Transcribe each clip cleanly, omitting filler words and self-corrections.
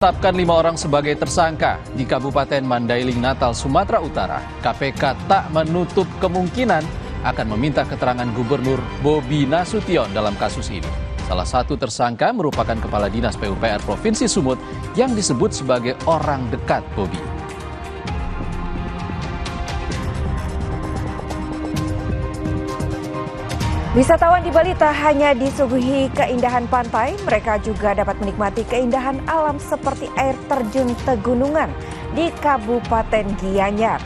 Tetapkan 5 orang sebagai tersangka di Kabupaten Mandailing, Natal, Sumatera Utara. KPK tak menutup kemungkinan akan meminta keterangan Gubernur Bobi Nasution dalam kasus ini. Salah satu tersangka merupakan Kepala Dinas PUPR Provinsi Sumut yang disebut sebagai orang dekat Bobi. Wisatawan di Bali tak hanya disuguhi keindahan pantai, mereka juga dapat menikmati keindahan alam seperti air terjun pegunungan di Kabupaten Gianyar.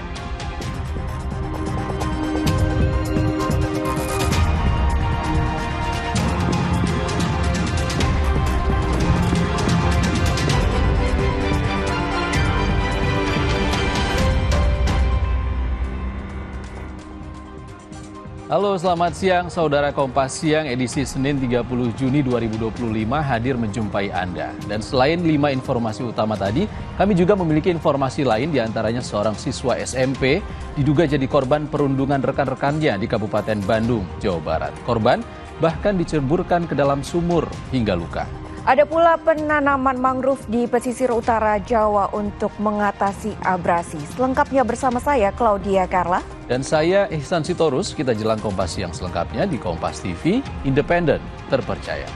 Halo, selamat siang saudara. Kompas Siang edisi Senin 30 Juni 2025 hadir menjumpai Anda. Dan selain 5 informasi utama tadi, kami juga memiliki informasi lain, diantaranya seorang siswa SMP diduga jadi korban perundungan rekan-rekannya di Kabupaten Bandung, Jawa Barat. Korban bahkan diceburkan ke dalam sumur hingga luka. Ada pula penanaman mangrove di pesisir utara Jawa untuk mengatasi abrasi. Selengkapnya bersama saya, Claudia Carla. Dan saya, Ihsan Sitorus. Kita jelang Kompas Siang selengkapnya di Kompas TV, independen, terpercaya.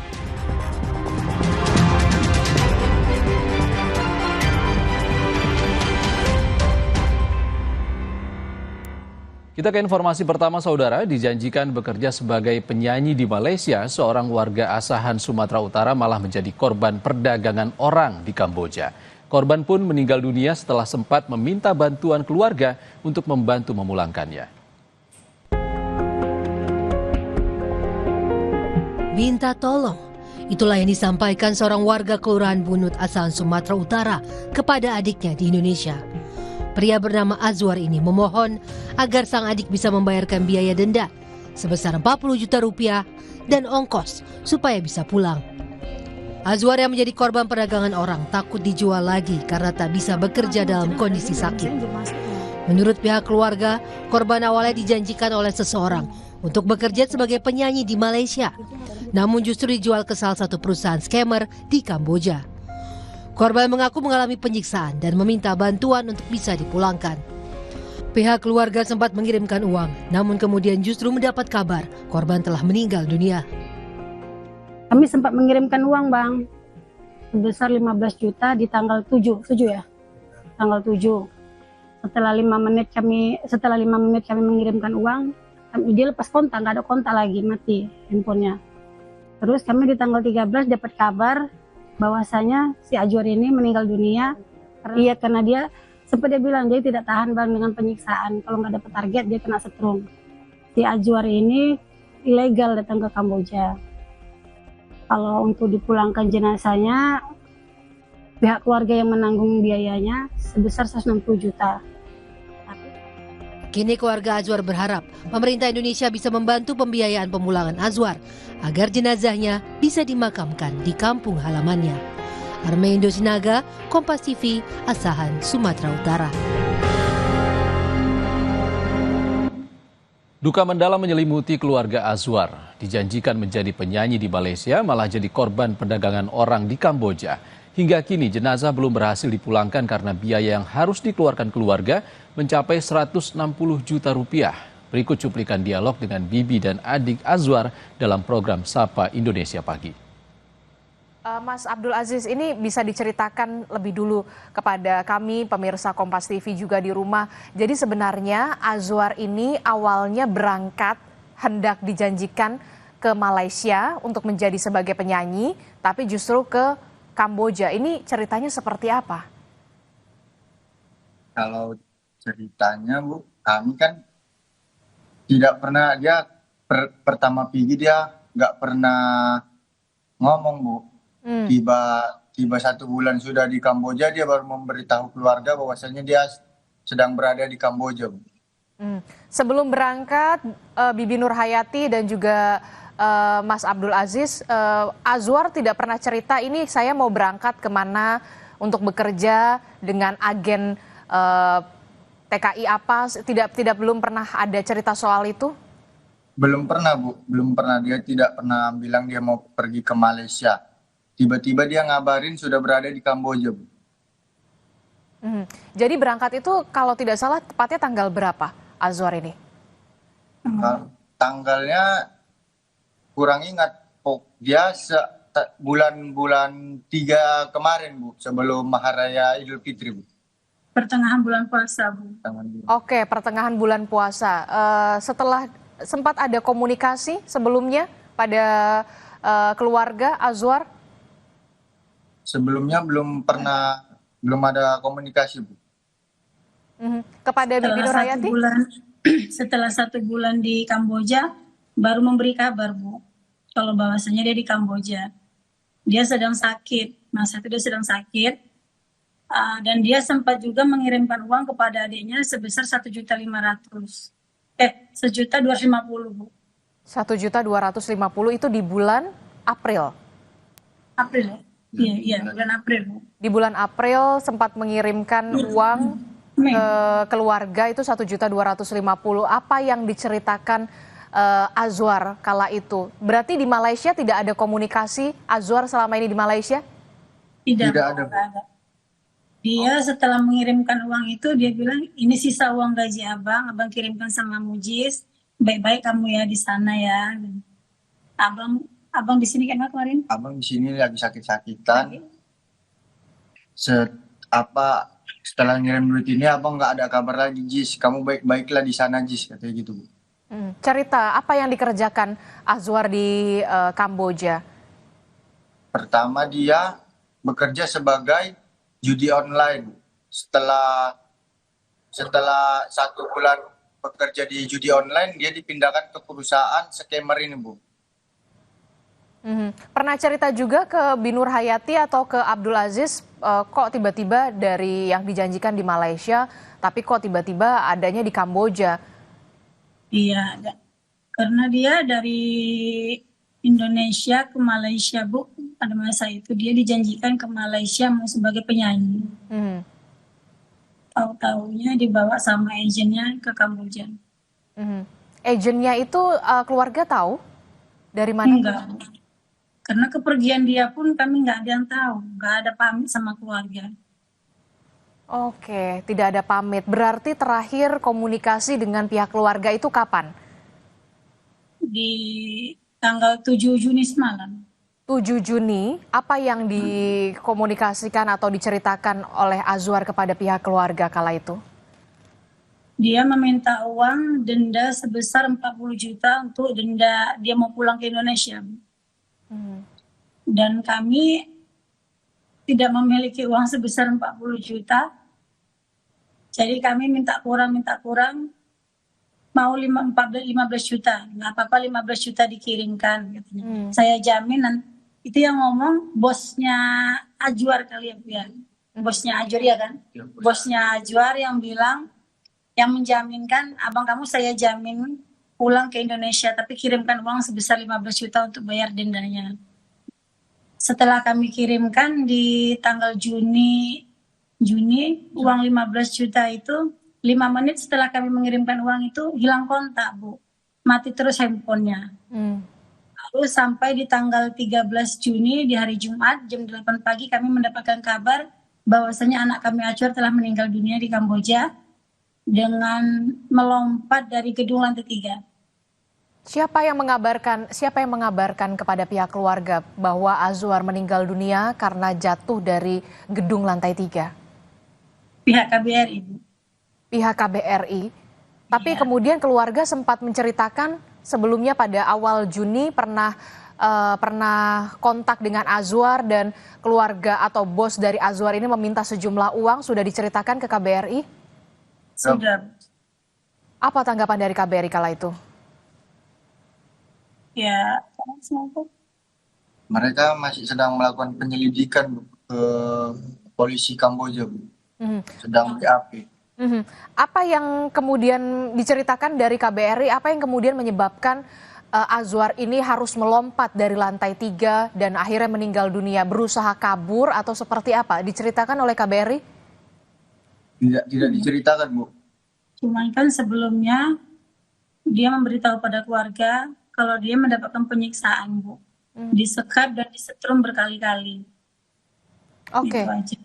Kita ke informasi pertama, saudara. Dijanjikan bekerja sebagai penyanyi di Malaysia, seorang warga asahan Sumatera Utara malah menjadi korban perdagangan orang di Kamboja. Korban pun meninggal dunia setelah sempat meminta bantuan keluarga untuk membantu memulangkannya. Minta tolong. Itulah yang disampaikan seorang warga Kelurahan Bunut Asahan Sumatera Utara kepada adiknya di Indonesia. Pria bernama Azwar ini memohon agar sang adik bisa membayarkan biaya denda sebesar 40 juta rupiah dan ongkos supaya bisa pulang. Azwar yang menjadi korban perdagangan orang takut dijual lagi karena tak bisa bekerja dalam kondisi sakit. Menurut pihak keluarga, korban awalnya dijanjikan oleh seseorang untuk bekerja sebagai penyanyi di Malaysia, namun justru dijual ke salah satu perusahaan scammer di Kamboja. Korban mengaku mengalami penyiksaan dan meminta bantuan untuk bisa dipulangkan. Pihak keluarga sempat mengirimkan uang, namun kemudian justru mendapat kabar korban telah meninggal dunia. Kami sempat mengirimkan uang, Bang, sebesar 15 juta di tanggal 7 ya. Tanggal 7. Setelah 5 menit kami mengirimkan uang, dia lepas kontak, nggak ada kontak lagi, mati handphonenya. Terus kami di tanggal 13 dapat kabar bahwasanya si Azwar ini meninggal dunia. Karena dia sempat dia bilang dia tidak tahan, Bang, dengan penyiksaan. Kalau nggak dapat target dia kena setrum. Si Azwar ini ilegal datang ke Kamboja. Kalau untuk dipulangkan jenazahnya, pihak keluarga yang menanggung biayanya sebesar 160 juta. Kini keluarga Azwar berharap pemerintah Indonesia bisa membantu pembiayaan pemulangan Azwar agar jenazahnya bisa dimakamkan di kampung halamannya. Armando Sinaga, Kompas TV, Asahan, Sumatera Utara. Duka mendalam menyelimuti keluarga Azwar. Dijanjikan menjadi penyanyi di Malaysia, malah jadi korban perdagangan orang di Kamboja. Hingga kini jenazah belum berhasil dipulangkan karena biaya yang harus dikeluarkan keluarga mencapai 160 juta rupiah. Berikut cuplikan dialog dengan bibi dan adik Azwar dalam program Sapa Indonesia Pagi. Mas Abdul Aziz, ini bisa diceritakan lebih dulu kepada kami, pemirsa Kompas TV juga di rumah. Jadi sebenarnya Azwar ini awalnya berangkat hendak dijanjikan ke Malaysia untuk menjadi sebagai penyanyi, tapi justru ke Kamboja. Ini ceritanya seperti apa? Kalau ceritanya, Bu, kami kan tidak pernah, dia pertama pergi dia nggak pernah ngomong, Bu. Tiba 1 bulan sudah di Kamboja, dia baru memberitahu keluarga bahwasanya dia sedang berada di Kamboja, Bu. Sebelum berangkat, Bibi Nur Hayati dan juga Mas Abdul Aziz, Azwar tidak pernah cerita ini saya mau berangkat kemana untuk bekerja dengan agen TKI apa, belum pernah ada cerita soal itu? Belum pernah, Bu. Belum pernah. Dia tidak pernah bilang dia mau pergi ke Malaysia. tiba-tiba dia ngabarin sudah berada di Kamboja, Bu. Jadi berangkat itu kalau tidak salah tepatnya tanggal berapa, Azwar ini? Tanggalnya kurang ingat. Dia bulan 3 kemarin, Bu, sebelum Maharaya Idul Fitri, Bu. Pertengahan bulan puasa, Bu. Oke, pertengahan bulan puasa. Setelah sempat ada komunikasi sebelumnya pada keluarga Azwar? Sebelumnya belum ada komunikasi, Bu. Kepada Bibi Nur Hayati? Setelah 1 bulan di Kamboja, baru memberi kabar, Bu, kalau bahwasanya dia di Kamboja. Dia sedang sakit, masa itu dia sedang sakit, dan dia sempat juga mengirimkan uang kepada adiknya sebesar 1.500.000. 1.250.000, Bu. 1.250.000 itu di bulan April? April, iya, bulan April, Bu. Di bulan April sempat mengirimkan uang ke keluarga itu 1.250.000. Apa yang diceritakan Azwar kala itu? Berarti di Malaysia tidak ada komunikasi Azwar selama ini di Malaysia? Tidak ada. Dia setelah mengirimkan uang itu, dia bilang, ini sisa uang gaji abang kirimkan sama Mujiz, baik-baik kamu ya di sana ya. Abang di sini kan kemarin? Abang di sini lagi sakit-sakitan. Setelah ngirim duit ini abang nggak ada kabar lagi, Jis. Kamu baik-baiklah di sana, Jis, katanya gitu, Bu. Cerita apa yang dikerjakan Azwar di Kamboja? Pertama dia bekerja sebagai judi online. Setelah 1 bulan bekerja di judi online, dia dipindahkan ke perusahaan scammer ini, Bu. Pernah cerita juga ke Binur Hayati atau ke Abdul Aziz, kok tiba-tiba dari yang dijanjikan di Malaysia, tapi kok tiba-tiba adanya di Kamboja? Iya, karena dia dari Indonesia ke Malaysia, Bu. Pada masa itu dia dijanjikan ke Malaysia mau sebagai penyanyi. Tahu-taunya dibawa sama agennya ke Kamboja. Agennya itu keluarga tahu dari mana? Enggak. Karena kepergian dia pun kami nggak ada yang tahu, nggak ada pamit sama keluarga. Oke, tidak ada pamit. Berarti terakhir komunikasi dengan pihak keluarga itu kapan? Di tanggal 7 Juni semalam. 7 Juni, apa yang dikomunikasikan atau diceritakan oleh Azwar kepada pihak keluarga kala itu? Dia meminta uang denda sebesar 40 juta untuk denda dia mau pulang ke Indonesia. Dan kami tidak memiliki uang sebesar 40 juta. Jadi kami minta kurang, mau 15 juta. Nggak apa-apa 15 juta dikirimkan. Katanya. Saya jamin, itu yang ngomong bosnya Azwar kali ya, Bu ya. Bosnya Azwar ya kan? Bosnya Azwar yang bilang, yang menjaminkan, abang kamu saya jamin pulang ke Indonesia, tapi kirimkan uang sebesar 15 juta untuk bayar dendanya. Setelah kami kirimkan di tanggal Juni, uang 15 juta itu 5 menit setelah kami mengirimkan uang itu hilang kontak, Bu. Mati terus handphonenya. Lalu sampai di tanggal 13 Juni di hari Jumat jam 8 pagi kami mendapatkan kabar bahwasanya anak kami Azwar telah meninggal dunia di Kamboja dengan melompat dari gedung lantai 3. Siapa yang mengabarkan kepada pihak keluarga bahwa Azwar meninggal dunia karena jatuh dari gedung lantai 3? Pihak KBRI, Bu. Pihak KBRI. Tapi kemudian keluarga sempat menceritakan sebelumnya pada awal Juni pernah kontak dengan Azwar dan keluarga atau bos dari Azwar ini meminta sejumlah uang, sudah diceritakan ke KBRI? Sudah. Apa tanggapan dari KBRI kala itu? Ya, Mereka masih sedang melakukan penyelidikan, Bu, ke polisi Kamboja, Bu. Sedang BAP. Apa yang kemudian diceritakan dari KBRI, apa yang kemudian menyebabkan Azwar ini harus melompat dari lantai 3 dan akhirnya meninggal dunia, berusaha kabur atau seperti apa? Diceritakan oleh KBRI? Tidak diceritakan, Bu. Cuman kan sebelumnya dia memberitahu pada keluarga kalau dia mendapatkan penyiksaan, Bu. disekap dan disetrum berkali-kali. Oke. Itu aja.